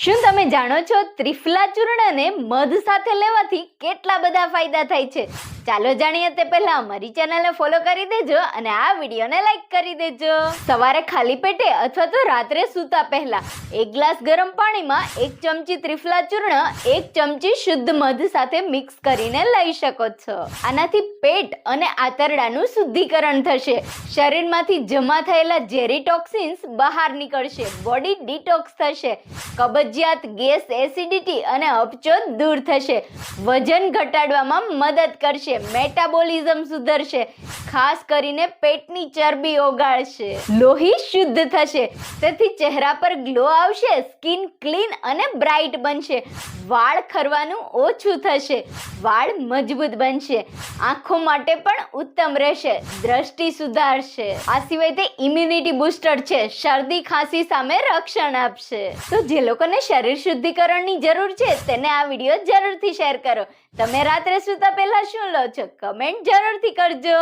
શું તમે જાણો છો ત્રિફલા ચૂર્ણને મધ સાથે લેવાથી કેટલા બધા ફાયદા થાય છે? ચાલો જાણીએ તે પહેલા અમારી ચેનલને ફોલો કરી દેજો અને આ વિડીયોને લાઈક કરી દેજો. સવારે ખાલી પેટે અથવા તો રાત્રે સૂતા પહેલા 1 ગ્લાસ ગરમ પાણીમાં 1 ચમચી ત્રિફલા ચૂર્ણ 1 ચમચી શુદ્ધ મધ સાથે મિક્સ કરીને લઈ શકો છો. આનાથી પેટ અને આંતરડાનું શુદ્ધિકરણ થશે. શરીરમાંથી જમા થયેલા ઝેરી ટોક્સિન્સ બહાર નીકળશે. બોડી ડિટોક્સ થશે. કબજિયાત, ગેસ, એસિડિટી અને અપચો દૂર થશે. વજન ઘટાડવામાં મદદ કરશે. મેટાબોલિઝમ સુધરશે. ખાસ કરીને પેટની ચરબી ઓગાળશે. લોહી શુદ્ધ થશે. તેથી ચહેરા પર ગ્લો આવશે. સ્કિન ક્લીન અને બ્રાઇટ બનશે. વાળ ખરવાનું ઓછું થશે. વાળ મજબૂત બનશે. આંખો માટે પણ ઉત્તમ રહેશે. દ્રષ્ટિ સુધારશે. આ સિવાય તે ઇમ્યુનિટી બૂસ્ટર છે. શરદી ખાંસી સામે રક્ષણ આપશે. તો જે લોકોને શરીર શુદ્ધિકરણની જરૂર છે તેને આ વિડીયો જરૂરથી શેર કરો. તમે રાત્રે સૂતા પહેલા શું લો છો? કમેન્ટ જરૂરથી કરજો.